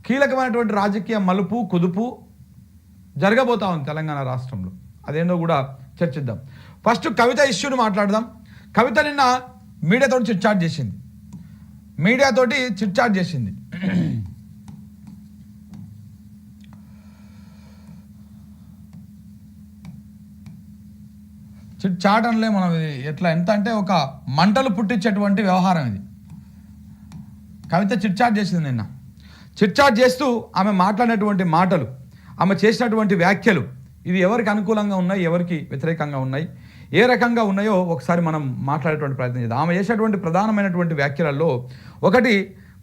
కీలకమైనటువంటి రాజకీయ మలుపు కుదుపు జరగబోతా ఉంది తెలంగాణ రాష్ట్రంలో. అదేంటో కూడా చర్చిద్దాం. ఫస్ట్ కవిత ఇష్యూని మాట్లాడదాం. కవిత నిన్న మీడియాతోటి చిట్చాట్ చేసింది. చిట్చాట్ అనలే మనం, ఎట్లా ఎంత అంటే ఒక మంటలు పుట్టించేటువంటి వ్యవహారం ఇది. కవిత చిట్చాట్ చేసింది నిన్న. చిట్చాట్ చేస్తూ ఆమె మాట్లాడినటువంటి మాటలు, ఆమె చేసినటువంటి వ్యాఖ్యలు, ఇది ఎవరికి అనుకూలంగా ఉన్నాయి, ఎవరికి వ్యతిరేకంగా ఉన్నాయి, ఏ రకంగా ఉన్నాయో ఒకసారి మనం మాట్లాడేటువంటి ప్రయత్నం చేద్దాం. ఆమె చేసేటువంటి ప్రధానమైనటువంటి వ్యాఖ్యలలో ఒకటి,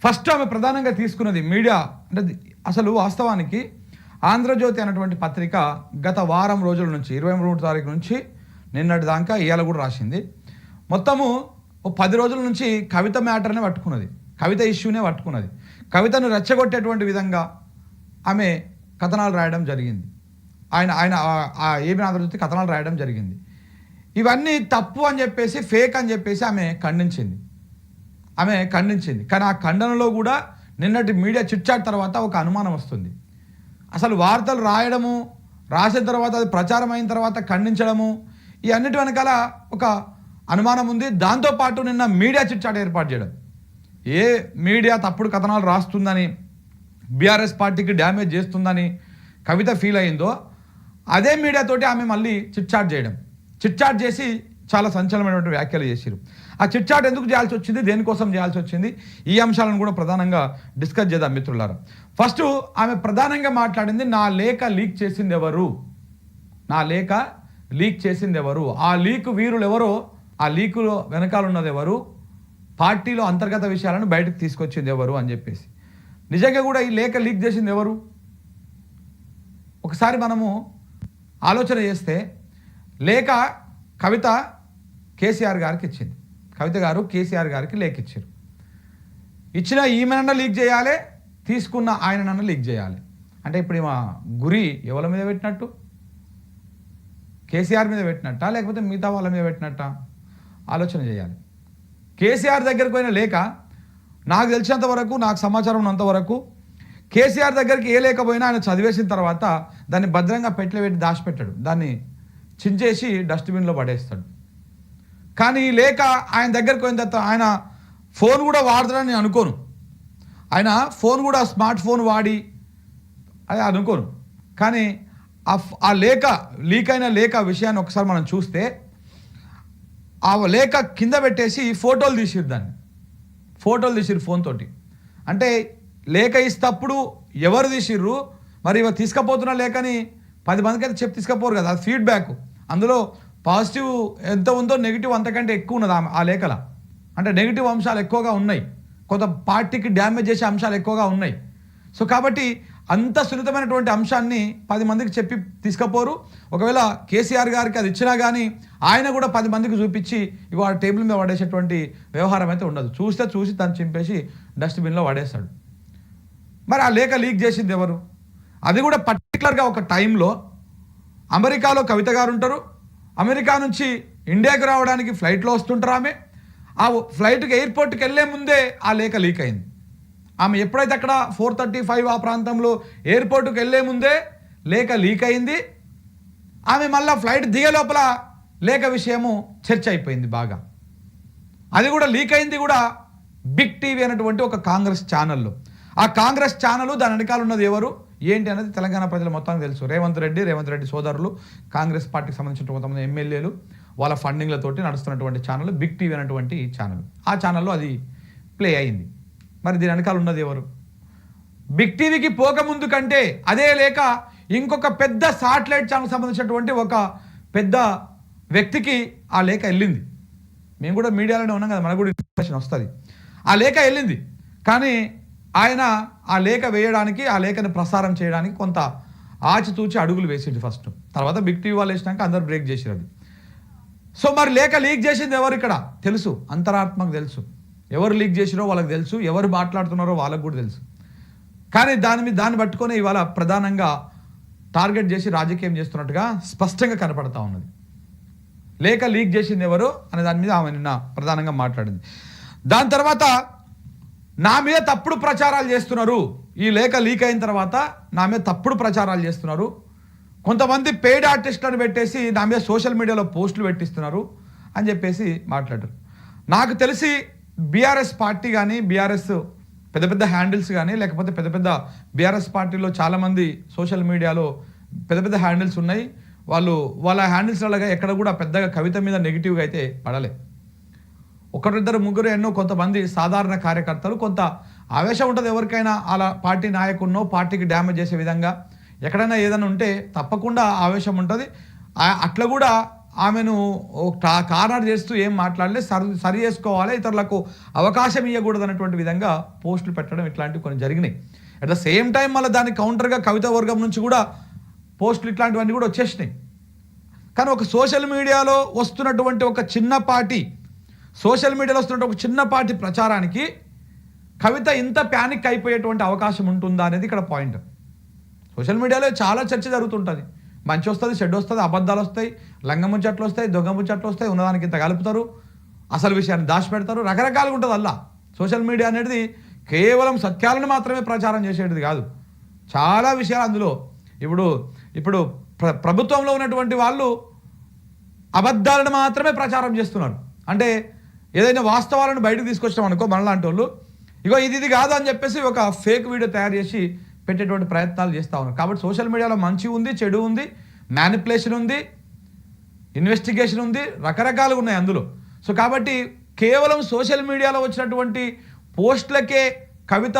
ఫస్ట్ ఆమె ప్రధానంగా తీసుకున్నది మీడియా అంటే అసలు వాస్తవానికి ఆంధ్రజ్యోతి అనేటువంటి పత్రిక గత వారం రోజుల నుంచి 23 తారీఖు నుంచి నిన్నటి దాకా ఇవాళ కూడా రాసింది. మొత్తము 10 రోజుల నుంచి కవిత మ్యాటర్నే పట్టుకున్నది, కవిత ఇష్యూనే పట్టుకున్నది. కవితను రెచ్చగొట్టేటువంటి విధంగా ఆమె కథనాలు రాయడం జరిగింది. ఆయన ఏబీ ఆంధ్రజ్యోతి కథనాలు రాయడం జరిగింది. ఇవన్నీ తప్పు అని చెప్పేసి, ఫేక్ అని చెప్పేసి ఆమె ఖండించింది. కానీ ఆ ఖండనలో కూడా నిన్నటి మీడియా చిట్చాట్ తర్వాత ఒక అనుమానం వస్తుంది. అసలు వార్తలు రాసిన తర్వాత అది ప్రచారం అయిన తర్వాత ఖండించడము, ఈ అన్నిటి వెనకాల ఒక అనుమానం ఉంది. దాంతోపాటు నిన్న మీడియా చిట్చాట్ ఏర్పాటు చేయడం, ఏ మీడియా తప్పుడు కథనాలు రాస్తుందని, బీఆర్ఎస్ పార్టీకి డ్యామేజ్ చేస్తుందని కవిత ఫీల్ అయిందో అదే మీడియాతోటి ఆమె మళ్ళీ చిట్చాట్ చేసి చాలా సంచలనమైనటువంటి వ్యాఖ్యలు చేశారు. ఆ చిట్చాట్ ఎందుకు చేయాల్సి వచ్చింది, దేనికోసం చేయాల్సి వచ్చింది, ఈ అంశాలను కూడా ప్రధానంగా డిస్కస్ చేద్దాం మిత్రులారా. ఫస్ట్ ఆమె ప్రధానంగా మాట్లాడింది, నా లేఖ లీక్ చేసింది ఎవరు, ఆ లీక్ వీరులు ఎవరో, ఆ లీకులో వెనకాల ఉన్నది ఎవరు, పార్టీలో అంతర్గత విషయాలను బయటకు తీసుకొచ్చింది ఎవరు అని చెప్పేసి. నిజంగా కూడా ఈ లేఖ లీక్ చేసింది ఎవరు? ఒకసారి మనము ఆలోచన చేస్తే, లేఖ కవిత కేసీఆర్ గారికి ఇచ్చింది. కవిత గారు కేసీఆర్ గారికి లేఖ ఇచ్చారు. ఇచ్చిన ఈమెనన్నా లీక్ చేయాలి, తీసుకున్న ఆయననన్నా లీక్ చేయాలి. అంటే ఇప్పుడు మా గురి ఎవరి మీద పెట్టినట్టు, కేసీఆర్ మీద పెట్టినట్ట లేకపోతే మిగతా వాళ్ళ మీద పెట్టినట్ట ఆలోచన చేయాలి. కేసీఆర్ దగ్గరికి పోయిన లేఖ, నాకు తెలిసినంత వరకు, నాకు సమాచారం ఉన్నంతవరకు, కేసీఆర్ దగ్గరికి ఏ లేకపోయినా ఆయన చదివేసిన తర్వాత దాన్ని భద్రంగా పెట్టి దాచిపెట్టాడు, దాన్ని చించేసి డస్ట్బిన్లో పడేస్తాడు. కానీ ఈ లేఖ ఆయన దగ్గరికి పోయిన తర్వాత ఆయన ఫోన్ కూడా వాడతాడని నేను అనుకోను. ఆయన ఫోన్ కూడా స్మార్ట్ ఫోన్ వాడి అది అనుకోను. కానీ ఆ లేఖ లీక్ అయిన లేఖ విషయాన్ని ఒకసారి మనం చూస్తే, ఆ లేఖ కింద పెట్టేసి ఫోటోలు తీసిర్రు ఫోన్ తోటి. అంటే లేఖ ఇస్తప్పుడు ఎవరు తీసిర్రు, మరి తీసుకపోతున్న లేఖని 10 మందికి అయితే చెప్పి తీసుకపోరు కదా, అది ఫీడ్బ్యాక్. అందులో పాజిటివ్ ఎంత ఉందో నెగిటివ్ అంతకంటే ఎక్కువ ఉన్నది ఆ లేఖల. అంటే నెగిటివ్ అంశాలు ఎక్కువగా ఉన్నాయి, కొంత పార్టీకి డ్యామేజ్ చేసే అంశాలు ఎక్కువగా ఉన్నాయి. సో కాబట్టి అంత సున్నితమైనటువంటి అంశాన్ని 10 మందికి చెప్పి తీసుకపోరు. ఒకవేళ కేసీఆర్ గారికి అది ఇచ్చినా కానీ ఆయన కూడా 10 మందికి చూపించి ఇవాళ టేబుల్ మీద పడేసేటువంటి వ్యవహారం అయితే ఉండదు. చూసి దాన్ని చింపేసి డస్ట్బిన్లో పడేస్తాడు. మరి ఆ లేఖ లీక్ చేసింది ఎవరు? అది కూడా పర్టికులర్గా ఒక టైంలో అమెరికాలో కవిత గారు ఉంటారు, అమెరికా నుంచి ఇండియాకి రావడానికి ఫ్లైట్లో వస్తుంటారు. ఆమె ఆ ఫ్లైట్కి ఎయిర్పోర్ట్కి వెళ్ళే ముందే ఆ లేఖ లీక్ అయింది. ఆమె ఎప్పుడైతే అక్కడ 4:35 ఆ ప్రాంతంలో ఎయిర్పోర్ట్కి వెళ్ళే ముందే లేఖ లీక్ అయింది. ఆమె మళ్ళీ ఫ్లైట్ దిగే లోపల లేఖ విషయము చర్చ అయిపోయింది బాగా. అది కూడా లీక్ అయింది కూడా బిగ్ టీవీ అనేటువంటి ఒక కాంగ్రెస్ ఛానల్లో. ఆ కాంగ్రెస్ ఛానల్ దాని వెనకాల ఉన్నది ఎవరు ఏంటి అనేది తెలంగాణ ప్రజలు మొత్తానికి తెలుసు. రేవంత్ రెడ్డి సోదరులు, కాంగ్రెస్ పార్టీకి సంబంధించిన కొంతమంది ఎమ్మెల్యేలు వాళ్ళ ఫండింగ్లతోటి నడుస్తున్నటువంటి ఛానల్ బిగ్ టీవీ అనేటువంటి ఛానల్. ఆ ఛానల్లో అది ప్లే అయింది. మరి దీని వెనకాల ఉన్నది ఎవరు? బిగ్ టీవీకి పోకముందు కంటే అదే లేక ఇంకొక పెద్ద సాటిలైట్ ఛానల్ సంబంధించినటువంటి ఒక పెద్ద వ్యక్తికి ఆ లేఖ వెళ్ళింది. మేము కూడా మీడియాలోనే ఉన్నాం కదా, మనకు కూడా ఇన్ఫర్మేషన్ వస్తుంది. ఆ లేఖ వెళ్ళింది, కానీ ఆయన ఆ లేఖ వేయడానికి, ఆ లేఖను ప్రసారం చేయడానికి కొంత ఆచితూచి అడుగులు వేసింది ఫస్ట్. తర్వాత బిగ్ టీవీ వాళ్ళు వేసినాక అందరు బ్రేక్ చేసారు అది. సో మరి లేఖ లీక్ చేసింది ఎవరు? ఇక్కడ తెలుసు, అంతరాత్మకు తెలుసు. ఎవరు లీక్ చేసిరో వాళ్ళకి తెలుసు, ఎవరు మాట్లాడుతున్నారో వాళ్ళకు కూడా తెలుసు. కానీ దాన్ని పట్టుకొని ఇవాళ ప్రధానంగా టార్గెట్ చేసి రాజకీయం చేస్తున్నట్టుగా స్పష్టంగా కనపడతా ఉన్నది. లేఖ లీక్ చేసింది ఎవరు అనే దాని మీద ఆమె నిన్న ప్రధానంగా మాట్లాడింది. దాని తర్వాత నా మీద తప్పుడు ప్రచారాలు చేస్తున్నారు, ఈ లేఖ లీక్ అయిన తర్వాత నా మీద తప్పుడు ప్రచారాలు చేస్తున్నారు, కొంతమంది పెయిడ్ ఆర్టిస్టులను పెట్టేసి నా మీద సోషల్ మీడియాలో పోస్టులు పెట్టిస్తున్నారు అని చెప్పేసి మాట్లాడారు. నాకు తెలిసి బీఆర్ఎస్ పార్టీ కానీ బీఆర్ఎస్ పెద్ద పెద్ద హ్యాండిల్స్ కానీ లేకపోతే పెద్ద పెద్ద బీఆర్ఎస్ పార్టీలో చాలామంది సోషల్ మీడియాలో పెద్ద పెద్ద హ్యాండిల్స్ ఉన్నాయి. వాళ్ళ హ్యాండిల్స్ అలాగా ఎక్కడ కూడా పెద్దగా కవిత మీద నెగిటివ్గా అయితే పడలే. ఒకరిద్దరు ముగ్గురు ఎన్నో కొంతమంది సాధారణ కార్యకర్తలు కొంత ఆవేశం ఉంటుంది ఎవరికైనా, అలా పార్టీ నాయకున్నో పార్టీకి డ్యామేజ్ చేసే విధంగా ఎక్కడైనా ఏదైనా ఉంటే తప్పకుండా ఆవేశం ఉంటుంది. అట్లా కూడా ఆమెను కార్నర్ చేస్తూ ఏం మాట్లాడలే, సరి చేసుకోవాలి, ఇతరులకు అవకాశం ఇవ్వకూడదు అన్నటువంటి విధంగా పోస్టులు పెట్టడం ఇట్లాంటివి కొన్ని జరిగినాయి. అట్ ద సేమ్ టైం మళ్ళీ దానికి కౌంటర్గా కవిత వర్గం నుంచి కూడా పోస్టులు ఇట్లాంటివన్నీ కూడా వచ్చేసినాయి. కానీ ఒక సోషల్ మీడియాలో వస్తున్నటువంటి ఒక చిన్న పార్టీ ప్రచారానికి కవిత ఇంత ప్యానిక్ అయిపోయేటువంటి అవకాశం ఉంటుందా అనేది ఇక్కడ పాయింట్. సోషల్ మీడియాలో చాలా చర్చ జరుగుతుంటుంది, మంచి వస్తుంది, చెడ్డ వస్తుంది, అబద్ధాలు వస్తాయి, లంగముచ్చట్లు వస్తాయి, దొంగ ముచ్చట్లు వస్తాయి, ఉన్నదానికి ఇంత కలుపుతారు, అసలు విషయాన్ని దాచిపెడతారు, రకరకాలుగా ఉంటుంది. అలా సోషల్ మీడియా అనేది కేవలం సత్యాలను మాత్రమే ప్రచారం చేసేది కాదు, చాలా విషయాలు అందులో. ఇప్పుడు ప్రభుత్వంలో ఉన్నటువంటి వాళ్ళు అబద్ధాలను మాత్రమే ప్రచారం చేస్తున్నారు. అంటే ఏదైనా వాస్తవాలను బయటకు తీసుకొచ్చాం అనుకో మనలాంటి వాళ్ళు, ఇగో ఇది కాదు అని చెప్పేసి ఒక ఫేక్ వీడియో తయారు చేసి పెట్టేటువంటి ప్రయత్నాలు చేస్తూ ఉన్నారు. కాబట్టి సోషల్ మీడియాలో మంచి ఉంది, చెడు ఉంది, మ్యానిపులేషన్ ఉంది, ఇన్వెస్టిగేషన్ ఉంది, రకరకాలుగా ఉన్నాయి అందులో. సో కాబట్టి కేవలం సోషల్ మీడియాలో వచ్చినటువంటి పోస్టులకే కవిత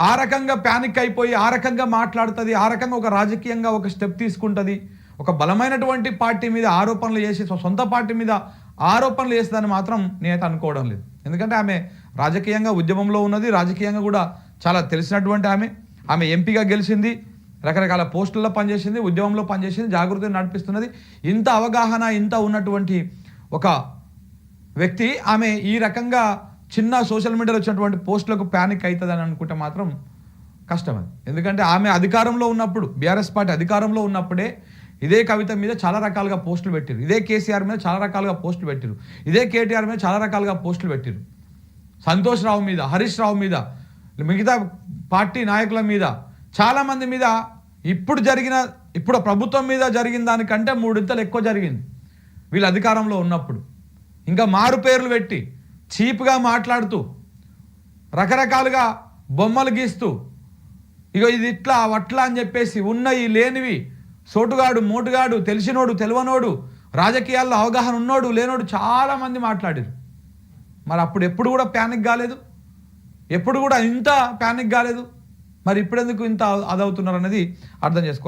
ఆ రకంగా ప్యానిక్ అయిపోయి ఆ రకంగా మాట్లాడుతుంది, ఆ రకంగా ఒక రాజకీయంగా ఒక స్టెప్ తీసుకుంటుంది, ఒక బలమైనటువంటి పార్టీ మీద ఆరోపణలు చేసి సొంత పార్టీ మీద ఆరోపణలు చేస్తుందని మాత్రం నేనైతే అనుకోవడం లేదు. ఎందుకంటే ఆమె రాజకీయంగా ఉద్యమంలో ఉన్నది, రాజకీయంగా కూడా చాలా తెలిసినటువంటి ఆమె ఎంపీగా గెలిచింది, రకరకాల పోస్టుల్లో పనిచేసింది, ఉద్యమంలో పనిచేసింది, జాగృతిని నడిపిస్తున్నది. ఇంత అవగాహన ఇంత ఉన్నటువంటి ఒక వ్యక్తి ఆమె ఈ రకంగా చిన్న సోషల్ మీడియాలో వచ్చినటువంటి పోస్టులకు ప్యానిక్ అవుతుందని అనుకుంటే మాత్రం కష్టం అది. ఎందుకంటే ఆమె అధికారంలో ఉన్నప్పుడు, బీఆర్ఎస్ పార్టీ అధికారంలో ఉన్నప్పుడే ఇదే కవిత మీద చాలా రకాలుగా పోస్టులు పెట్టారు, ఇదే కేసీఆర్ మీద చాలా రకాలుగా పోస్టులు పెట్టారు, ఇదే కేటీఆర్ మీద చాలా రకాలుగా పోస్టులు పెట్టారు, సంతోష్ రావు మీద, హరీష్ రావు మీద, మిగతా పార్టీ నాయకుల మీద, చాలామంది మీద ఇప్పుడు ప్రభుత్వం మీద జరిగిన దానికంటే 3 ఇంతలు ఎక్కువ జరిగింది వీళ్ళు అధికారంలో ఉన్నప్పుడు. ఇంకా మారు పేర్లు పెట్టి చీప్గా మాట్లాడుతూ రకరకాలుగా బొమ్మలు గీస్తూ ఇగో ఇది ఇట్లా అట్లా అని చెప్పేసి ఉన్నవి లేనివి, సోటుగాడు మోటుగాడు, తెలిసినోడు తెలవనోడు, రాజకీయాల్లో అవగాహన ఉన్నోడు లేనోడు చాలామంది మాట్లాడారు. మరి అప్పుడు ఎప్పుడు కూడా ప్యానిక్ కాలేదు, ఎప్పుడు కూడా ఇంత ప్యానిక్ కాలేదు, మరి ఇప్పుడెందుకు ఇంత అదవుతున్నారు అనేది అర్థం చేసుకోవాలి.